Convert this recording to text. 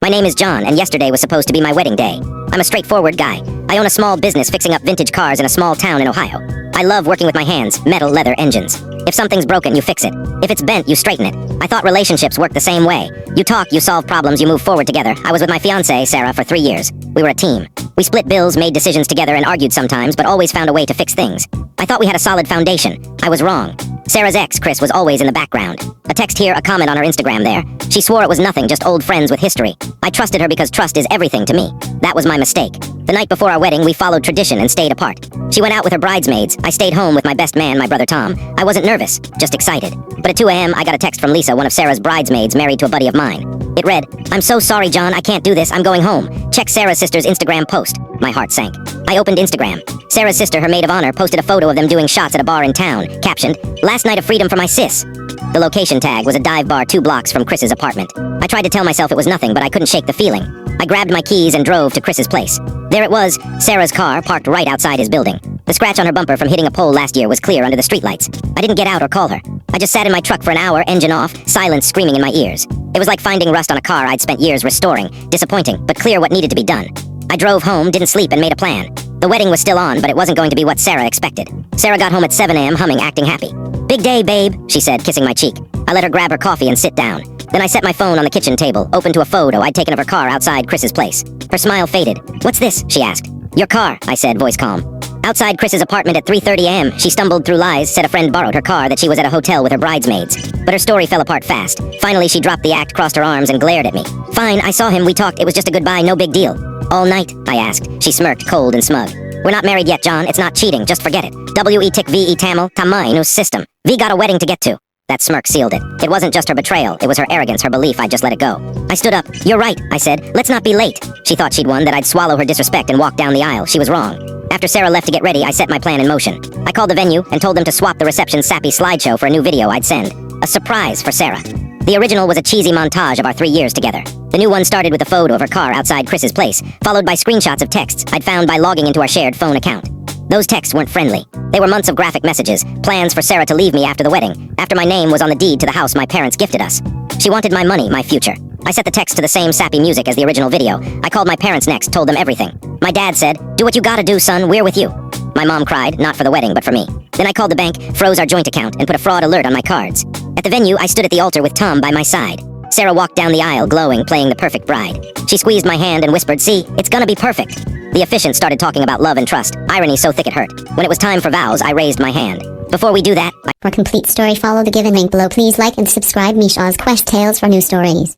My name is John, and yesterday was supposed to be my wedding day. I'm a straightforward guy. I own a small business fixing up vintage cars in a small town in Ohio. I love working with my hands, metal, leather, engines. If something's broken, you fix it. If it's bent, you straighten it. I thought relationships work the same way. You talk, you solve problems, you move forward together. I was with my fiancée, Sarah, for 3 years. We were a team. We split bills, made decisions together, and argued sometimes, but always found a way to fix things. I thought we had a solid foundation. I was wrong. Sarah's ex, Chris, was always in the background. A text here, a comment on her Instagram there. She swore it was nothing, just old friends with history. I trusted her because trust is everything to me. That was my mistake. The night before our wedding, we followed tradition and stayed apart. She went out with her bridesmaids. I stayed home with my best man, my brother Tom. I wasn't nervous, just excited. But at 2 a.m., I got a text from Lisa, one of Sarah's bridesmaids married to a buddy of mine. It read, "I'm so sorry, John, I can't do this, I'm going home. Check Sarah's sister's Instagram post." My heart sank. I opened Instagram. Sarah's sister, her maid of honor, posted a photo of them doing shots at a bar in town, captioned, "Last night of freedom for my sis." The location tag was a dive bar 2 blocks from Chris's apartment. I tried to tell myself it was nothing, but I couldn't shake the feeling. I grabbed my keys and drove to Chris's place. There it was, Sarah's car, parked right outside his building. The scratch on her bumper from hitting a pole last year was clear under the streetlights. I didn't get out or call her. I just sat in my truck for an hour, engine off, silence screaming in my ears. It was like finding rust on a car I'd spent years restoring. Disappointing, but clear what needed to be done. I drove home, didn't sleep, and made a plan. The wedding was still on, but it wasn't going to be what Sarah expected. Sarah got home at 7 a.m. humming, acting happy. "Big day, babe," she said, kissing my cheek. I let her grab her coffee and sit down. Then I set my phone on the kitchen table, opened to a photo I'd taken of her car outside Chris's place. Her smile faded. "What's this?" she asked. "Your car," I said, voice calm. Outside Chris's apartment at 3:30 a.m., she stumbled through lies, said a friend borrowed her car, that she was at a hotel with her bridesmaids. But her story fell apart fast. Finally, she dropped the act, crossed her arms, and glared at me. "Fine, I saw him, we talked, it was just a goodbye, no big deal." "All night?" I asked. She smirked, cold and smug. "We're not married yet, John, it's not cheating, just forget it. W-E-T-V-E Tamil, Tamai no system. We got a wedding to get to." That smirk sealed it. It wasn't just her betrayal, it was her arrogance, her belief I'd just let it go. I stood up. "You're right," I said. "Let's not be late." She thought she'd won, that I'd swallow her disrespect and walk down the aisle. She was wrong. After Sarah left to get ready, I set my plan in motion. I called the venue and told them to swap the reception's sappy slideshow for a new video I'd send. A surprise for Sarah. The original was a cheesy montage of our 3 years together. The new one started with a photo of her car outside Chris's place, followed by screenshots of texts I'd found by logging into our shared phone account. Those texts weren't friendly. They were months of graphic messages, plans for Sarah to leave me after the wedding, after my name was on the deed to the house my parents gifted us. She wanted my money, my future. I set the text to the same sappy music as the original video. I called my parents next, told them everything. My dad said, "Do what you gotta do, son, we're with you." My mom cried, not for the wedding, but for me. Then I called the bank, froze our joint account, and put a fraud alert on my cards. At the venue, I stood at the altar with Tom by my side. Sarah walked down the aisle, glowing, playing the perfect bride. She squeezed my hand and whispered, "See, it's gonna be perfect." The officiant started talking about love and trust, irony so thick it hurt. When it was time for vows, I raised my hand. Before we do that, For complete story, follow the given link below. Please like and subscribe Meesha's Quest Tales for new stories.